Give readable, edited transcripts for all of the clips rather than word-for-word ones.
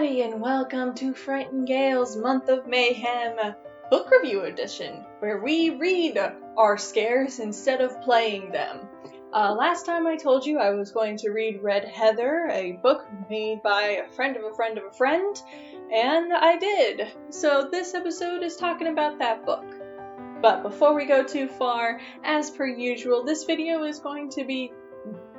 everybody, and welcome to FallenGale's Month of Mayhem Book Review Edition, where we read our scares instead of playing them. Last time I told you I was going to read Red Heather, a book made by a friend of a friend of a friend, and I did. So this episode is talking about that book. But before we go too far, as per usual, this video is going to be,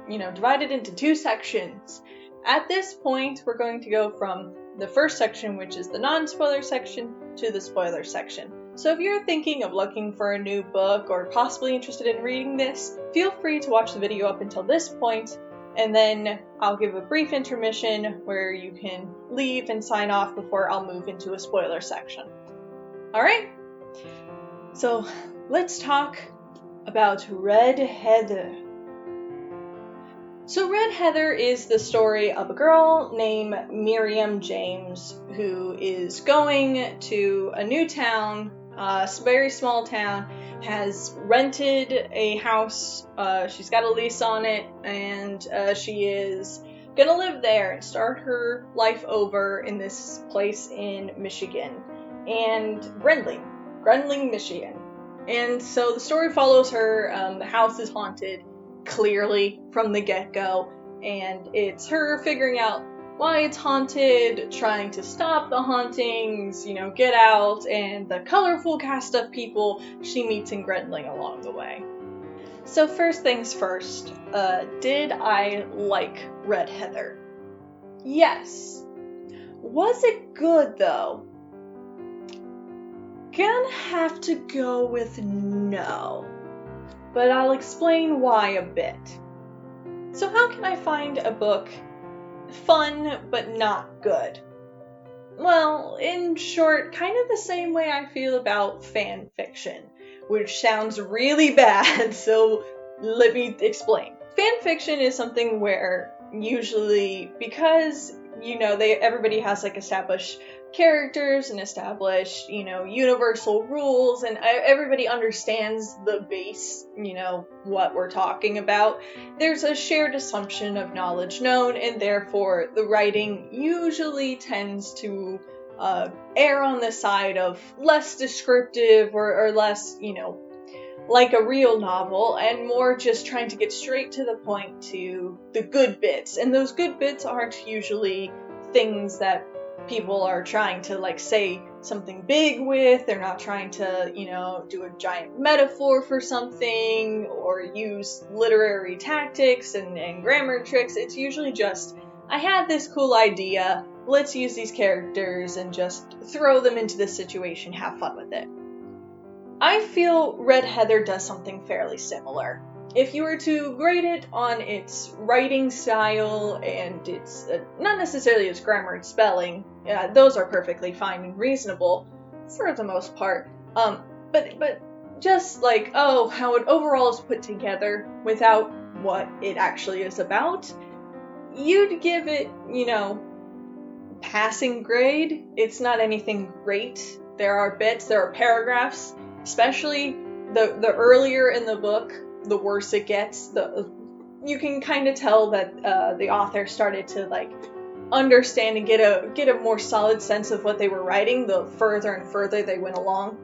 divided into two sections. At this point, we're going to go from the first section, which is the non-spoiler section, to the spoiler section. So if you're thinking of looking for a new book or possibly interested in reading this, feel free to watch the video up until this point, and then I'll give a brief intermission where you can leave and sign off before I'll move into a spoiler section. Alright? So let's talk about Red Heather. So Red Heather is the story of a girl named Miriam James who is going to a new town, a very small town, has rented a house, she's got a lease on it, and she is gonna live there and start her life over in this place in Michigan, and Grendling, Michigan. And so the story follows her. The house is haunted, clearly, from the get-go, and it's her figuring out why it's haunted, trying to stop the hauntings, get out, and the colorful cast of people she meets in Grendling along the way. So first things first, did I like Red Heather? Yes. Was it good, though? Gonna have to go with no. But I'll explain why a bit. So how can I find a book fun but not good? Well, in short, kind of the same way I feel about fan fiction, which sounds really bad, so let me explain. Fan fiction is something where usually, because everybody has established characters and established, universal rules, and everybody understands the base, what we're talking about. There's a shared assumption of knowledge known, and therefore the writing usually tends to err on the side of less descriptive or less, like a real novel, and more just trying to get straight to the point to the good bits. And those good bits aren't usually things that people are trying to say something big with. They're not trying to, do a giant metaphor for something or use literary tactics and grammar tricks. It's usually just, I had this cool idea, let's use these characters and just throw them into this situation, have fun with it. I feel Red Heather does something fairly similar. If you were to grade it on its writing style and its, not necessarily its grammar and spelling, those are perfectly fine and reasonable for the most part, but just how it overall is put together without what it actually is about, you'd give it, passing grade. It's not anything great. There are bits, there are paragraphs, especially the earlier in the book, the worse it gets. You can kind of tell that the author started to understand and get a more solid sense of what they were writing the further and further they went along.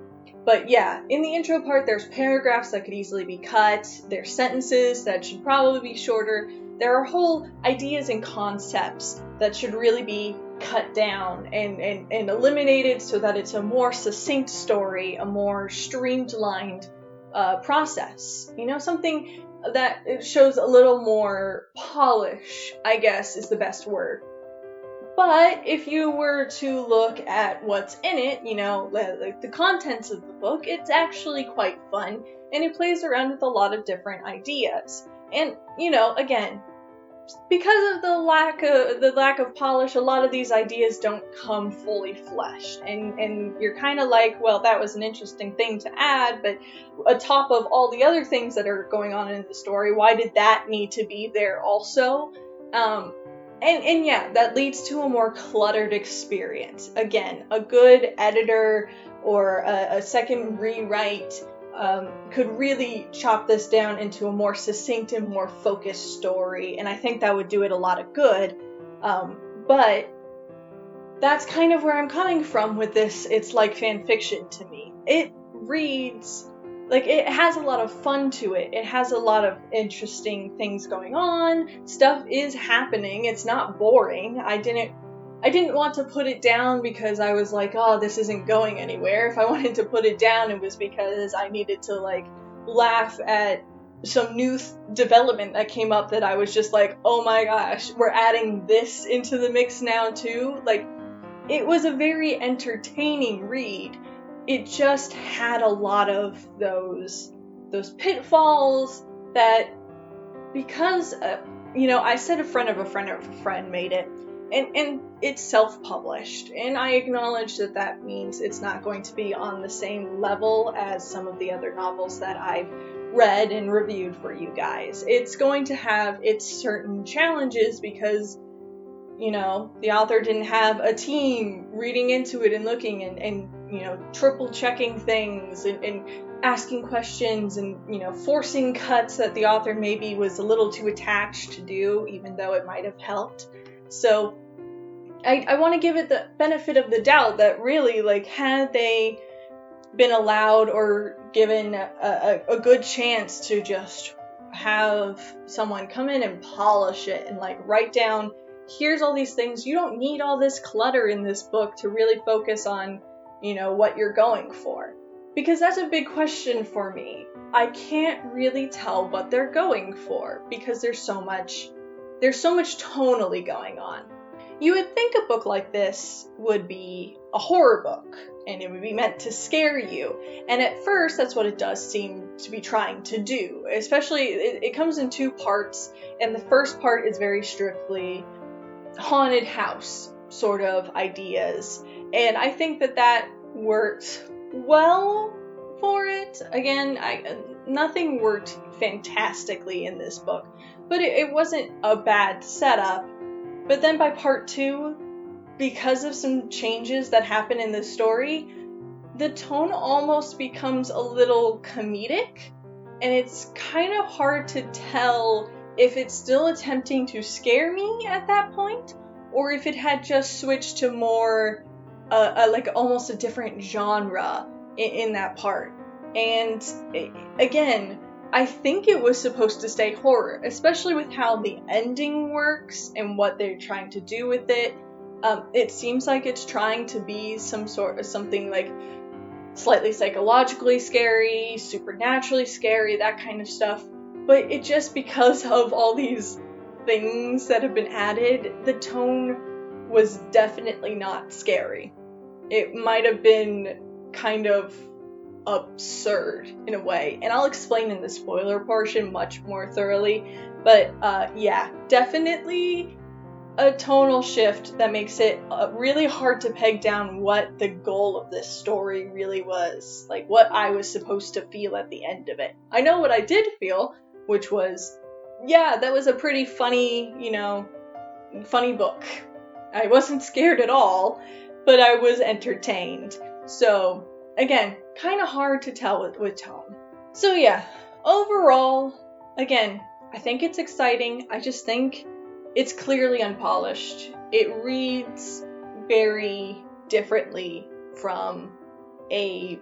But yeah, in the intro part, there's paragraphs that could easily be cut. There's sentences that should probably be shorter. There are whole ideas and concepts that should really be cut down and eliminated so that it's a more succinct story, a more streamlined process. Something that it shows a little more polish, I guess is the best word. But if you were to look at what's in it, the contents of the book, it's actually quite fun, and it plays around with a lot of different ideas. And, again, because of the lack of polish, a lot of these ideas don't come fully fleshed, and you're kind of well, that was an interesting thing to add, but atop of all the other things that are going on in the story, why did that need to be there also? And yeah, that leads to a more cluttered experience. Again, a good editor or a second rewrite could really chop this down into a more succinct and more focused story, and I think that would do it a lot of good. But that's kind of where I'm coming from with this. It's like fan fiction to me. It reads like it has a lot of fun to it. It has a lot of interesting things going on. Stuff is happening. It's not boring. I didn't want to put it down because I was like, oh, this isn't going anywhere. If I wanted to put it down, it was because I needed to like laugh at some new development that came up that I was just like, oh my gosh, we're adding this into the mix now too. Like, it was a very entertaining read. It just had a lot of those pitfalls that, because I said a friend of a friend of a friend made it, and it's self-published, and I acknowledge that means it's not going to be on the same level as some of the other novels that I've read and reviewed for you guys. It's going to have its certain challenges because the author didn't have a team reading into it and looking and triple checking things and asking questions and forcing cuts that the author maybe was a little too attached to do, even though it might have helped. So I want to give it the benefit of the doubt that really, like, had they been allowed or given a good chance to just have someone come in and polish it and like write down, here's all these things, you don't need all this clutter in this book to really focus on what you're going for, because that's a big question for me. I can't really tell what they're going for because there's so much tonally going on. You would think a book like this would be a horror book, and it would be meant to scare you. And at first, that's what it does seem to be trying to do. Especially, it comes in two parts, and the first part is very strictly haunted house sort of ideas. And I think that worked well for it. Again, nothing worked fantastically in this book, but it wasn't a bad setup. But then by part 2, because of some changes that happen in the story, the tone almost becomes a little comedic, and it's kind of hard to tell if it's still attempting to scare me at that point, or if it had just switched to more like almost a different genre in that part. And again, I think it was supposed to stay horror, especially with how the ending works and what they're trying to do with it. It seems like it's trying to be something like slightly psychologically scary, supernaturally scary, that kind of stuff. But it just, because of all these things that have been added, the tone was definitely not scary. It might have been kind of absurd in a way, and I'll explain in the spoiler portion much more thoroughly, but yeah, definitely a tonal shift that makes it really hard to peg down what the goal of this story really was, like what I was supposed to feel at the end of it. I know what I did feel, which was, yeah, that was a pretty funny book. I wasn't scared at all, but I was entertained. So again, kind of hard to tell with tone. So yeah, overall, again, I think it's exciting. I just think it's clearly unpolished. It reads very differently from a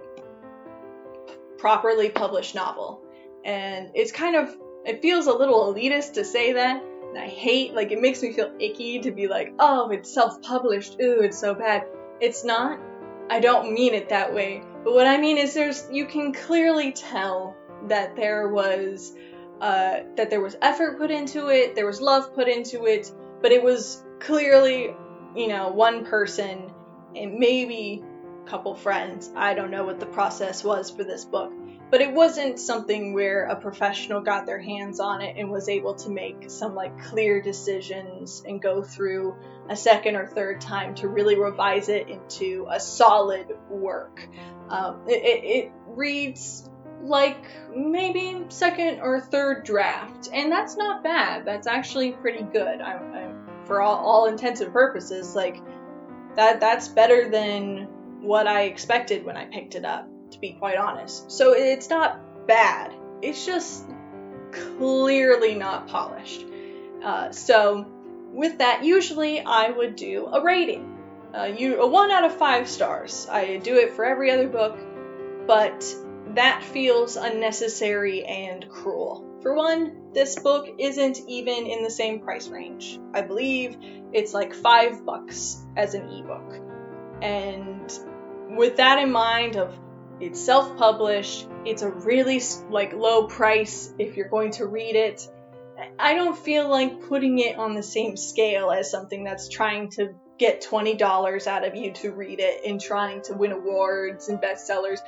properly published novel. And it feels a little elitist to say that. And I hate, like, it makes me feel icky to be like, oh, it's self-published. Ooh, it's so bad. It's not. I don't mean it that way. But what I mean is you can clearly tell that there was effort put into it, there was love put into it, but it was clearly, one person and maybe a couple friends. I don't know what the process was for this book, but it wasn't something where a professional got their hands on it and was able to make some like clear decisions and go through a second or third time to really revise it into a solid work. It reads like maybe second or third draft, and that's not bad. That's actually pretty good. For all intents and purposes, like that's better than what I expected when I picked it up, to be quite honest. So it's not bad. It's just clearly not polished. So with that, usually I would do a rating. A 1 out of 5 stars. I do it for every other book, but that feels unnecessary and cruel. For one, this book isn't even in the same price range. I believe it's like $5 as an ebook. And with that in mind, it's self-published, it's a really low price if you're going to read it. I don't feel like putting it on the same scale as something that's trying to get $20 out of you to read it and trying to win awards and bestsellers.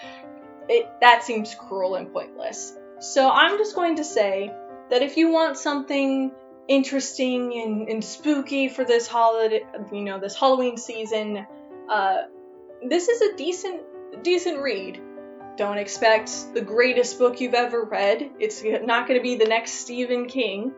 That seems cruel and pointless. So I'm just going to say that if you want something interesting and spooky for this holiday, this Halloween season, this is a decent read. Don't expect the greatest book you've ever read. It's not going to be the next Stephen King,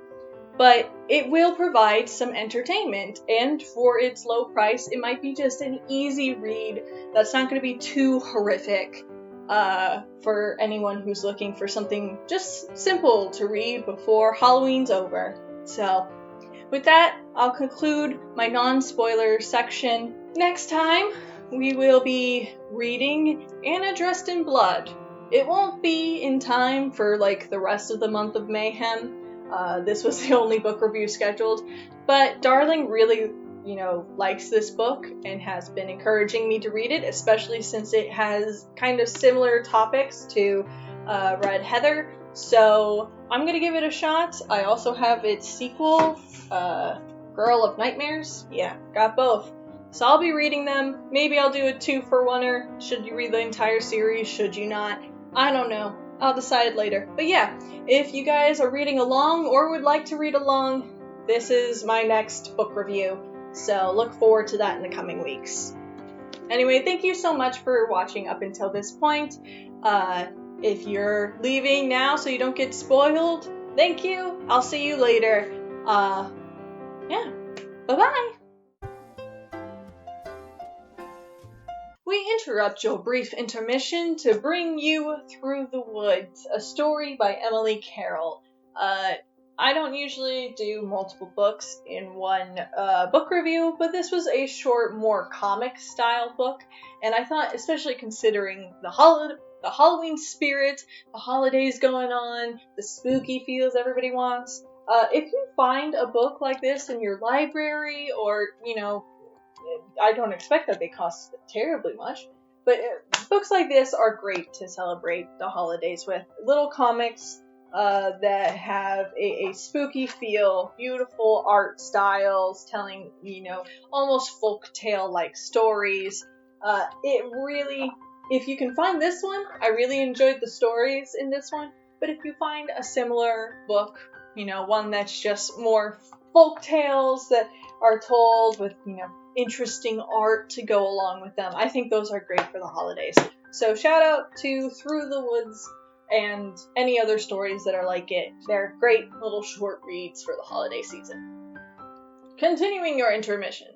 but it will provide some entertainment, and for its low price, it might be just an easy read that's not going to be too horrific for anyone who's looking for something just simple to read before Halloween's over. So, with that, I'll conclude my non-spoiler section. Next time, we will be reading Anna Dressed in Blood. It won't be in time for the rest of the month of Mayhem. This was the only book review scheduled, but Darling really, likes this book and has been encouraging me to read it, especially since it has kind of similar topics to Red Heather. So I'm going to give it a shot. I also have its sequel, Girl of Nightmares. Yeah, got both. So I'll be reading them. Maybe I'll do a 2-for-1-er. Should you read the entire series? Should you not? I don't know. I'll decide later. But yeah, if you guys are reading along or would like to read along, this is my next book review. So look forward to that in the coming weeks. Anyway, thank you so much for watching up until this point. If you're leaving now so you don't get spoiled, thank you. I'll see you later. Yeah. Bye-bye. We interrupt your brief intermission to bring you Through the Woods, a story by Emily Carroll. I don't usually do multiple books in one book review, but this was a short, more comic-style book, and I thought, especially considering the Halloween spirit, the holidays going on, the spooky feels everybody wants, if you find a book like this in your library, or, I don't expect that they cost terribly much, but books like this are great to celebrate the holidays with. Little comics that have a spooky feel, beautiful art styles, telling, almost folktale-like stories. It really, if you can find this one, I really enjoyed the stories in this one, but if you find a similar book, one that's just more folktales that are told with, interesting art to go along with them, I think those are great for the holidays. So shout out to Through the Woods and any other stories that are like it. They're great little short reads for the holiday season. Continuing your intermission.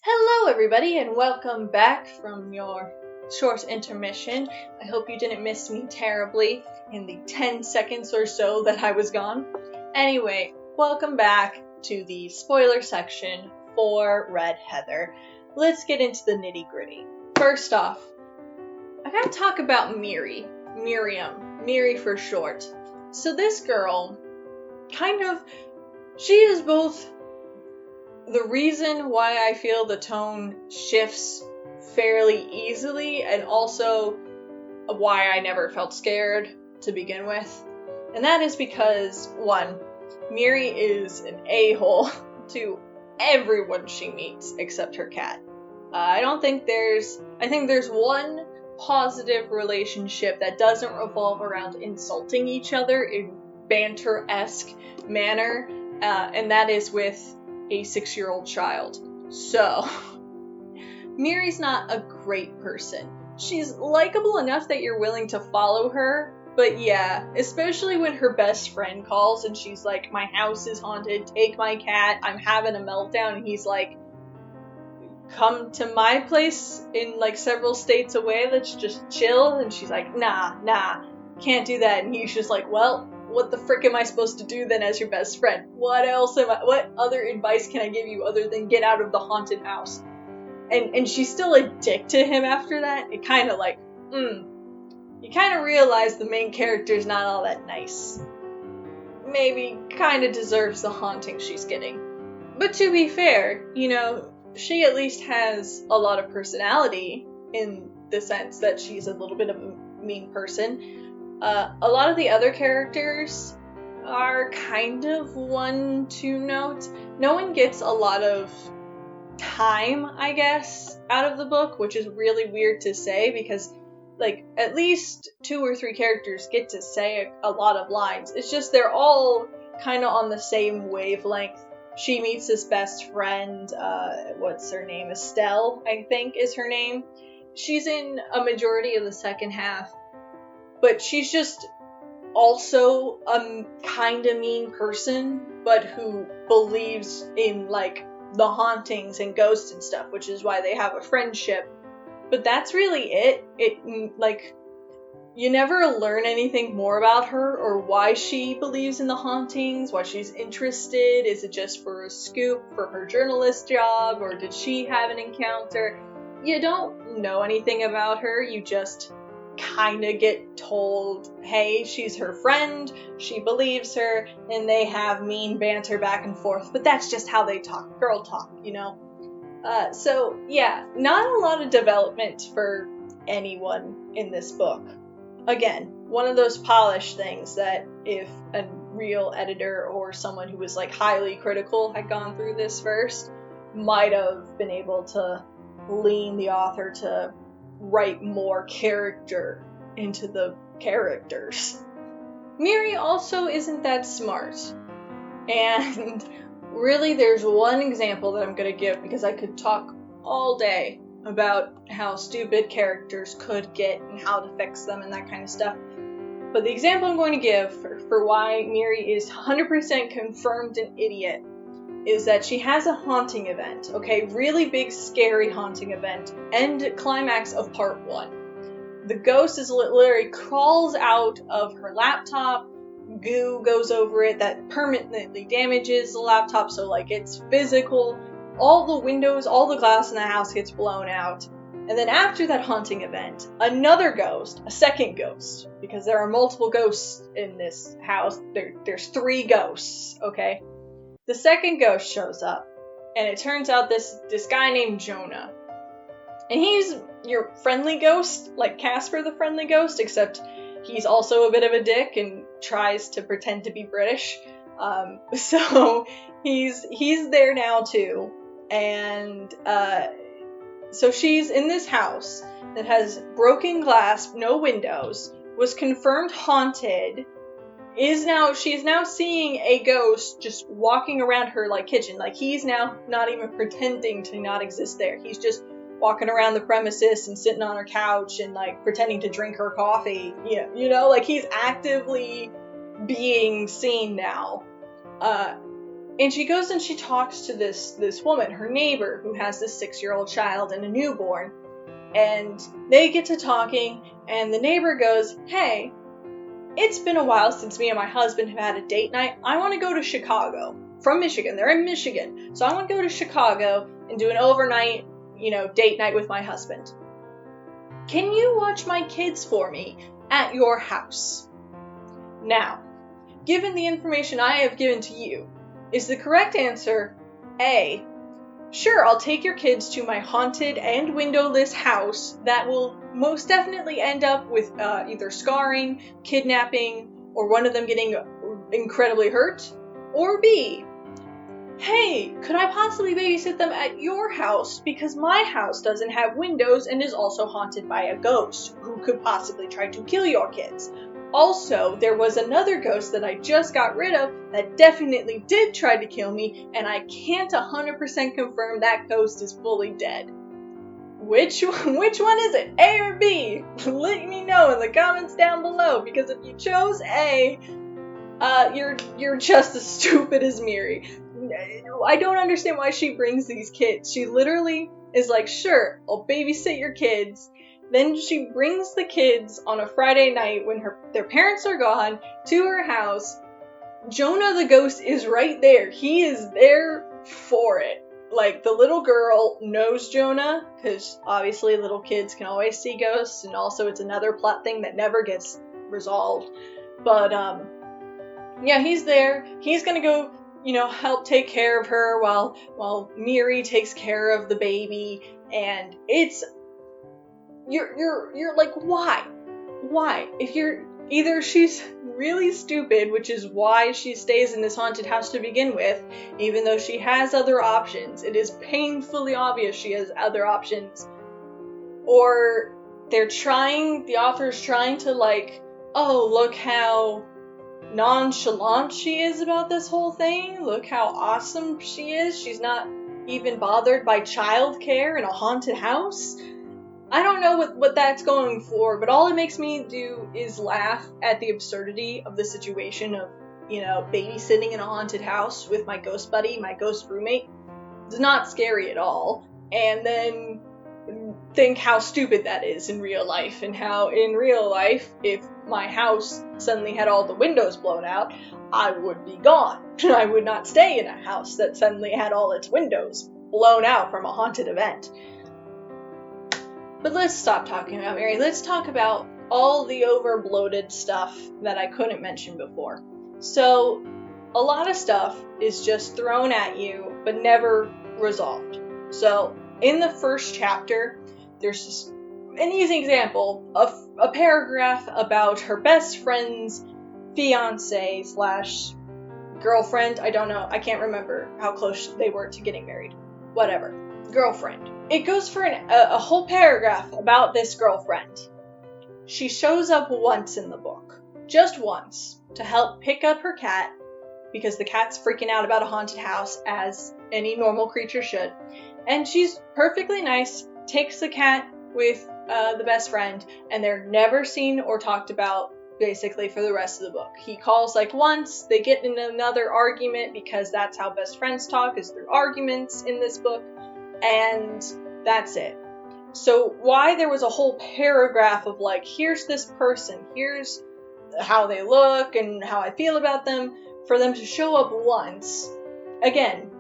Hello everybody, and welcome back from your short intermission. I hope you didn't miss me terribly in the 10 seconds or so that I was gone. Anyway, welcome back to the spoiler section for Red Heather. Let's get into the nitty-gritty. First off, I gotta talk about Miri for short. So this girl, she is both the reason why I feel the tone shifts fairly easily, and also why I never felt scared to begin with. And that is because, one, Miri is an a-hole to everyone she meets except her cat. I think there's one positive relationship that doesn't revolve around insulting each other in banter-esque manner, and that is with a 6-year-old child. So, Miri's not a great person. She's likable enough that you're willing to follow her, but yeah, especially when her best friend calls and she's like, my house is haunted, take my cat, I'm having a meltdown, and he's like, come to my place in several states away, let's just chill, and she's like, nah, can't do that, and he's just like, well, what the frick am I supposed to do then as your best friend? What other advice can I give you other than get out of the haunted house? And she's still a dick to him after that. It kind of like, you kind of realize the main character's not all that nice. Maybe kind of deserves the haunting she's getting. But to be fair, she at least has a lot of personality in the sense that she's a little bit of a mean person. A lot of the other characters are kind of one-two note. No one gets a lot of time, I guess, out of the book, which is really weird to say because, like, at least 2 or 3 characters get to say a lot of lines. It's just they're all kind of on the same wavelength. She meets his best friend, what's her name? Estelle, I think is her name. She's in a majority of the second half, but she's just also a kind of mean person, but who believes in, like, the hauntings and ghosts and stuff, which is why they have a friendship. But that's really it. You never learn anything more about her or why she believes in the hauntings, why she's interested. Is it just for a scoop for her journalist job, or did she have an encounter? You don't know anything about her. You just kind of get told, hey, she's her friend, she believes her, and they have mean banter back and forth. But that's just how they talk, girl talk, So, yeah, not a lot of development for anyone in this book. Again, one of those polished things that if a real editor or someone who was, like, highly critical had gone through this first, might have been able to lean the author to write more character into the characters. Miri also isn't that smart. And really, there's one example that I'm going to give because I could talk all day about how stupid characters could get and how to fix them and that kind of stuff. But the example I'm going to give for why Miri is 100% confirmed an idiot is that she has a haunting event, okay? Really big, scary haunting event. End climax of part 1. The ghost is literally crawls out of her laptop, goo goes over it that permanently damages the laptop, so, like, it's physical. All the windows, all the glass in the house gets blown out. And then after that haunting event, another ghost, a second ghost, because there are multiple ghosts in this house. There's 3 ghosts, okay? The second ghost shows up, and it turns out this guy named Jonah. And he's your friendly ghost, like Casper the Friendly Ghost, except he's also a bit of a dick and tries to pretend to be British. So he's there now too. And so she's in this house that has broken glass, no windows, was confirmed haunted, she's now seeing a ghost just walking around her, like, kitchen. Like, he's now not even pretending to not exist there. He's just walking around the premises and sitting on her couch and, like, pretending to drink her coffee. Like, he's actively being seen now. And she goes and she talks to this woman, her neighbor, who has this 6-year-old child and a newborn. And they get to talking, and the neighbor goes, hey, it's been a while since me and my husband have had a date night. I want to go to Chicago. From Michigan. They're in Michigan. So I want to go to Chicago and do an overnight, date night with my husband. Can you watch my kids for me at your house? Now, given the information I have given to you, is the correct answer A, sure, I'll take your kids to my haunted and windowless house that will most definitely end up with either scarring, kidnapping, or one of them getting incredibly hurt? Or B, hey, could I possibly babysit them at your house because my house doesn't have windows and is also haunted by a ghost who could possibly try to kill your kids? Also, there was another ghost that I just got rid of that definitely did try to kill me, and I can't 100% confirm that ghost is fully dead. Which one is it? A or B? Let me know in the comments down below, because if you chose A, you're just as stupid as Miri. I don't understand why she brings these kids. She literally is like, sure, I'll babysit your kids. Then she brings the kids on a Friday night when their parents are gone to her house. Jonah the ghost is right there. He is there for it. Like, the little girl knows Jonah, because obviously little kids can always see ghosts, and also it's another plot thing that never gets resolved. But, yeah, he's there. He's gonna go, help take care of her while Miri takes care of the baby, and you're like, why? Why? If either she's really stupid, which is why she stays in this haunted house to begin with, even though she has other options. It is painfully obvious she has other options. Or the author's trying to like, oh, look how nonchalant she is about this whole thing. Look how awesome she is. She's not even bothered by childcare in a haunted house. I don't know what that's going for, but all it makes me do is laugh at the absurdity of the situation of, babysitting in a haunted house with my ghost buddy, my ghost roommate. It's not scary at all. And then think how stupid that is in real life, and how in real life, if my house suddenly had all the windows blown out, I would be gone. I would not stay in a house that suddenly had all its windows blown out from a haunted event. But let's stop talking about Mary. Let's talk about all the over-bloated stuff that I couldn't mention before. So, a lot of stuff is just thrown at you, but never resolved. So, in the first chapter, there's just an easy example of a paragraph about her best friend's fiance / girlfriend. I don't know. I can't remember how close they were to getting married. Whatever. Girlfriend. It goes for a whole paragraph about this girlfriend. She shows up once in the book, just once, to help pick up her cat, because the cat's freaking out about a haunted house, as any normal creature should. And she's perfectly nice, takes the cat with the best friend, and they're never seen or talked about, basically, for the rest of the book. He calls once, they get in another argument, because that's how best friends talk, is through arguments in this book. And that's it. So why there was a whole paragraph of here's this person, here's how they look and how I feel about them, for them to show up once, again,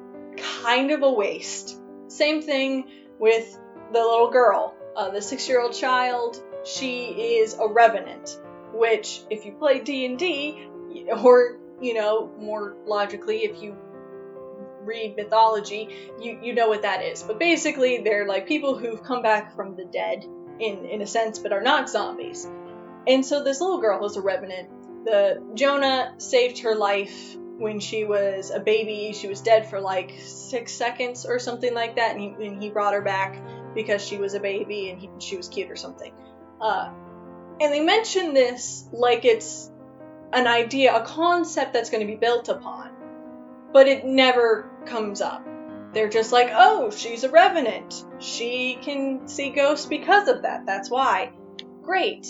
kind of a waste. Same thing with the little girl, the 6-year-old child. She is a revenant, which if you play D&D, or, more logically, if you read mythology, you know what that is. But basically, they're people who've come back from the dead, in a sense, but are not zombies. And so this little girl was a revenant. Jonah saved her life when she was a baby. She was dead for 6 seconds or something like that, and he brought her back because she was a baby and she was cute or something. And they mention this like it's an idea, a concept that's going to be built upon. But it never comes up. They're just oh, she's a revenant. She can see ghosts because of that. That's why. Great.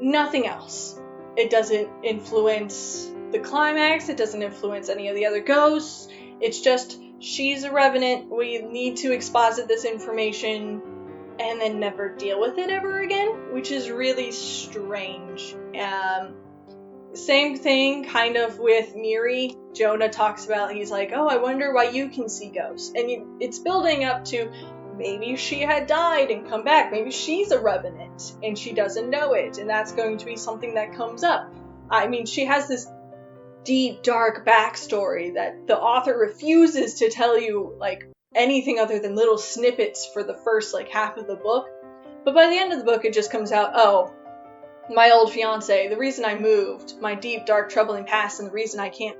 Nothing else. It doesn't influence the climax. It doesn't influence any of the other ghosts. It's just, she's a revenant. We need to exposit this information and then never deal with it ever again, which is really strange. Same thing kind of with Miri. Jonah talks about, he's oh, I wonder why you can see ghosts. And it's building up to, maybe she had died and come back. Maybe she's a revenant and she doesn't know it. And that's going to be something that comes up. I mean, she has this deep, dark backstory that the author refuses to tell you, anything other than little snippets for the first, half of the book. But by the end of the book, it just comes out, oh, my old fiance, the reason I moved, my deep, dark, troubling past, and the reason I can't,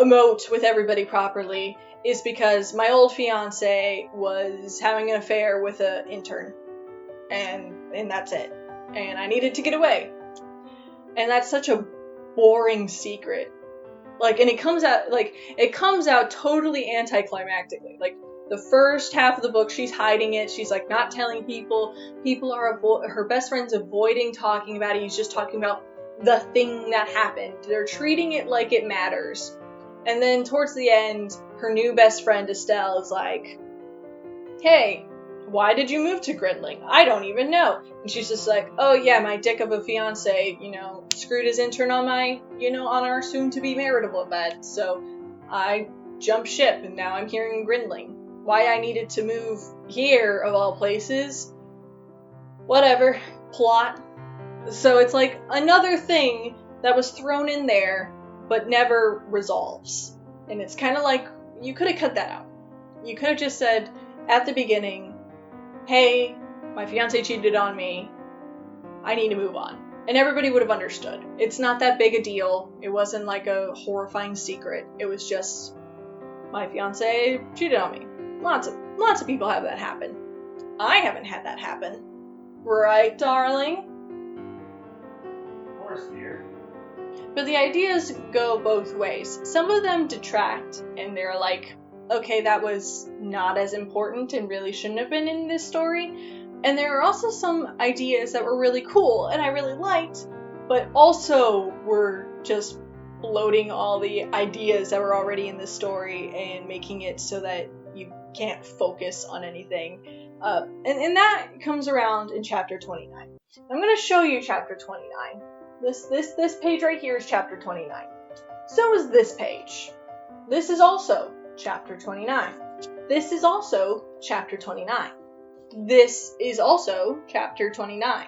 emote with everybody properly is because my old fiance was having an affair with an intern. And that's it. And I needed to get away. And that's such a boring secret. And it comes out totally anticlimactically. The first half of the book, she's hiding it. She's not telling people. People are her best friend's avoiding talking about it. He's just talking about the thing that happened. They're treating it like it matters. And then towards the end, her new best friend Estelle is hey, Why did you move to Gridling? I don't even know. And she's just like, oh yeah, my dick of a fiance, screwed his intern on on our soon-to-be maritable bed. So I jumped ship and now I'm here in Gridling. Why I needed to move here, of all places. Whatever. Plot. So it's like another thing that was thrown in there, but never resolves. And it's kind of like, you could have cut that out. You could have just said, at the beginning, hey, my fiance cheated on me, I need to move on. And everybody would have understood. It's not that big a deal. It wasn't like a horrifying secret. It was just, my fiance cheated on me. Lots of people have that happen. I haven't had that happen. Right, darling? Of course, dear. But the ideas go both ways. Some of them detract, and they're like, okay, that was not as important and really shouldn't have been in this story. And there are also some ideas that were really cool and I really liked, but also were just bloating all the ideas that were already in the story and making it so that you can't focus on anything. And that comes around in chapter 29. I'm going to show you chapter 29. This page right here is chapter 29. So is this page. This is also chapter 29. This is also chapter 29. This is also chapter 29.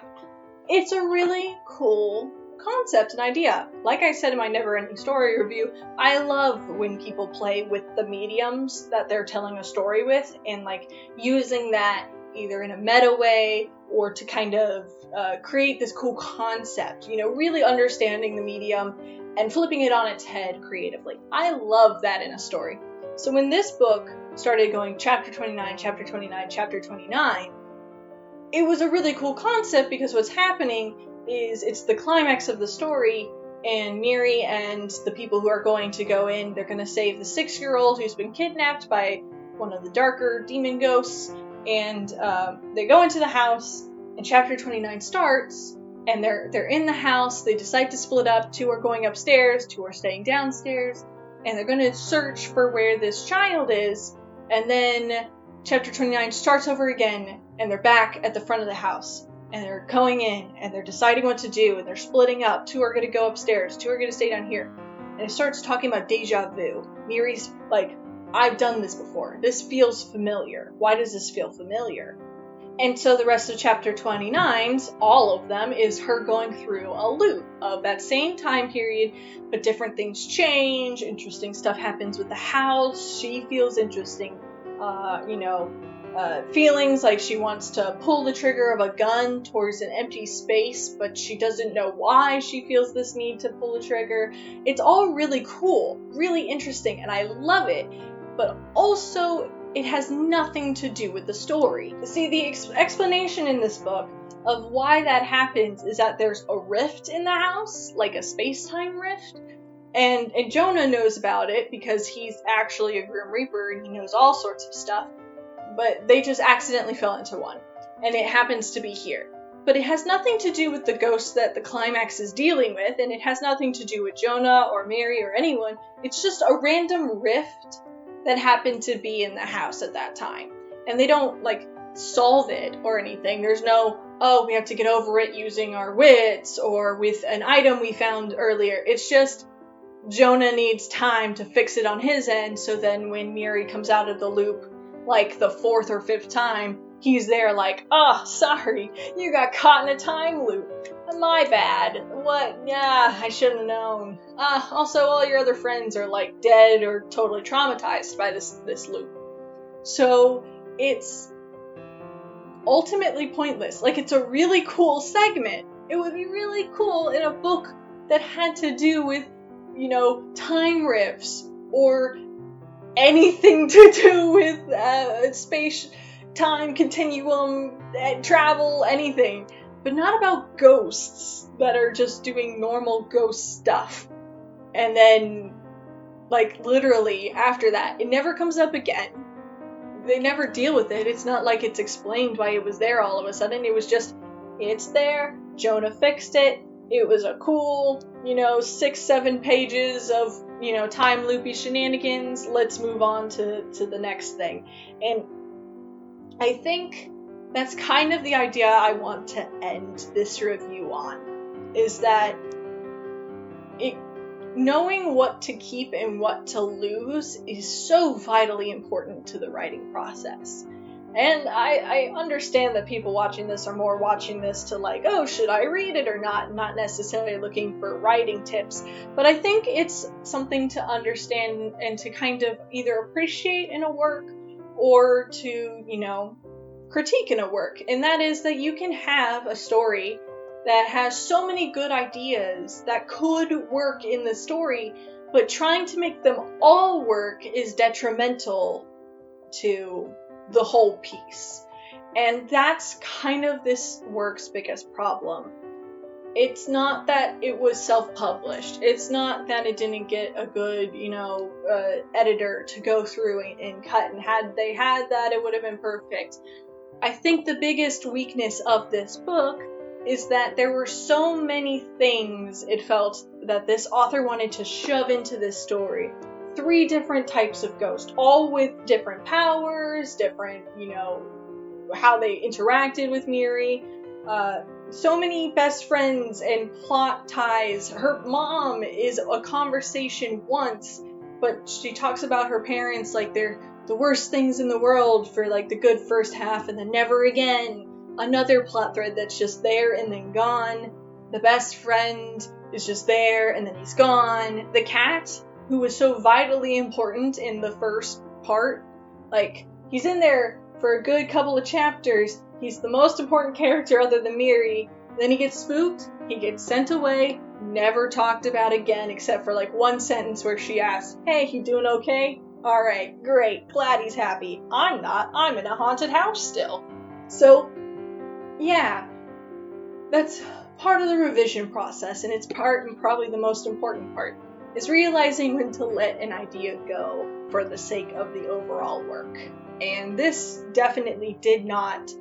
It's a really cool concept and idea. Like I said in my never-ending story review, I love when people play with the mediums that they're telling a story with and using that either in a meta way or to kind of create this cool concept, really understanding the medium and flipping it on its head creatively. I love that in a story. So when this book started going chapter 29, chapter 29, chapter 29, it was a really cool concept because what's happening is it's the climax of the story, and Miri and the people who are going to go in, they're going to save the 6-year-old who's been kidnapped by one of the darker demon ghosts, and they go into the house, and chapter 29 starts, and they're in the house, they decide to split up, 2 are going upstairs, 2 are staying downstairs, and they're going to search for where this child is, and then chapter 29 starts over again, and they're back at the front of the house, and they're going in, and they're deciding what to do, and they're splitting up, 2 are going to go upstairs, 2 are going to stay down here, and it starts talking about deja vu. Miri's like, I've done this before, this feels familiar, why does this feel familiar? And so the rest of chapter 29's, all of them, is her going through a loop of that same time period, but different things change, interesting stuff happens with the house, she feels interesting, feelings like she wants to pull the trigger of a gun towards an empty space, but she doesn't know why she feels this need to pull the trigger. It's all really cool, really interesting, and I love it, but also it has nothing to do with the story. See, the explanation in this book of why that happens is that there's a rift in the house, like a space-time rift, and Jonah knows about it because he's actually a Grim Reaper and he knows all sorts of stuff, but they just accidentally fell into one, and it happens to be here. But it has nothing to do with the ghost that the climax is dealing with, and it has nothing to do with Jonah or Mary or anyone. It's just a random rift that happened to be in the house at that time. And they don't, solve it or anything. There's no, oh, we have to get over it using our wits or with an item we found earlier. It's just Jonah needs time to fix it on his end, so then when Miri comes out of the loop, the 4th or 5th time, he's there oh, sorry, you got caught in a time loop. My bad. What? Yeah, I should have known. Also, all your other friends are, dead or totally traumatized by this loop. So, it's ultimately pointless. It's a really cool segment. It would be really cool in a book that had to do with, time rifts or anything to do with space, time, continuum, travel, anything. But not about ghosts that are just doing normal ghost stuff. And then, literally, after that, it never comes up again. They never deal with it. It's not like it's explained why it was there all of a sudden. It was just, it's there, Jonah fixed it, it was a cool, 6-7 pages of, time loopy shenanigans, let's move on to the next thing. And I think that's kind of the idea I want to end this review on, is that knowing what to keep and what to lose is so vitally important to the writing process. And I understand that people watching this are more watching this to like, oh, should I read it or not necessarily looking for writing tips. But I think it's something to understand and to kind of either appreciate in a work or to, critique in a work. And that is that you can have a story that has so many good ideas that could work in the story, but trying to make them all work is detrimental to the whole piece. And that's kind of this work's biggest problem. It's not that it was self-published. It's not that it didn't get a good, editor to go through and cut, and had they had that, it would have been perfect. I think the biggest weakness of this book is that there were so many things it felt that this author wanted to shove into this story. 3 different types of ghosts, all with different powers, different, how they interacted with Miri. So many best friends and plot ties. Her mom is a conversation once, but she talks about her parents like they're the worst things in the world for like the good first half and then never again. Another plot thread that's just there and then gone. The best friend is just there and then he's gone. The cat, who was so vitally important in the first part, like, he's in there for a good couple of chapters. He's the most important character other than Miri. Then he gets spooked, he gets sent away, never talked about again except for like one sentence where she asks, hey, you doing okay? Alright, great, glad he's happy. I'm not, I'm in a haunted house still. So, yeah, that's part of the revision process, and it's part, and probably the most important part, is realizing when to let an idea go for the sake of the overall work. And this definitely did not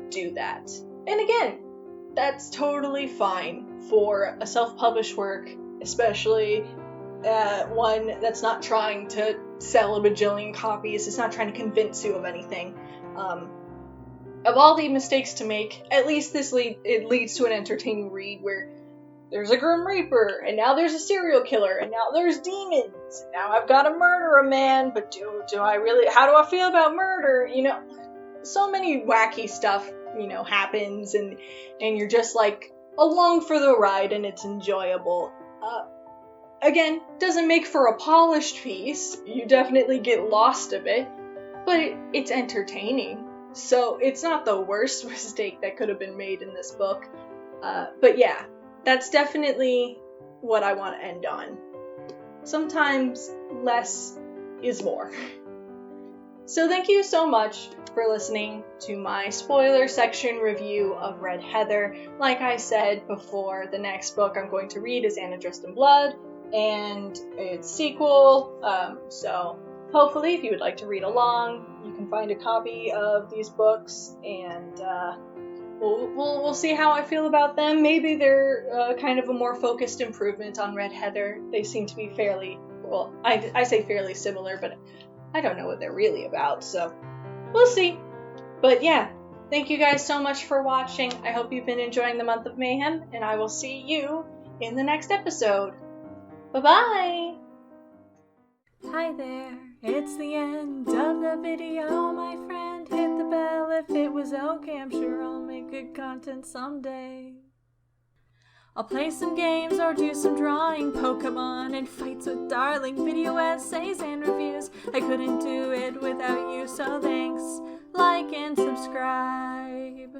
do that. And again, that's totally fine for a self-published work, especially one that's not trying to sell a bajillion copies. It's not trying to convince you of anything. Of all the mistakes to make, at least it leads to an entertaining read where there's a Grim Reaper, and now there's a serial killer, and now there's demons, and now I've got to murder a man, but do I really, how do I feel about murder? So many wacky stuff, happens, and you're just like along for the ride, and it's enjoyable. Again, doesn't make for a polished piece. You definitely get lost a bit, but it's entertaining. So it's not the worst mistake that could have been made in this book. But yeah, that's definitely what I want to end on. Sometimes less is more. So thank you so much for listening to my spoiler section review of Red Heather. Like I said before, the next book I'm going to read is Anna Dressed in Blood, and it's a sequel, so hopefully if you would like to read along, you can find a copy of these books, and we'll see how I feel about them. Maybe they're kind of a more focused improvement on Red Heather. They seem to be fairly, well, I say fairly similar, but I don't know what they're really about, so we'll see. But yeah, thank you guys so much for watching. I hope you've been enjoying the month of Mayhem, and I will see you in the next episode. Bye-bye! Hi there, it's the end of the video, my friend. Hit the bell if it was okay, I'm sure I'll make good content someday. I'll play some games or do some drawing, Pokemon and fights with darling, video essays and reviews. I couldn't do it without you, so thanks, like and subscribe.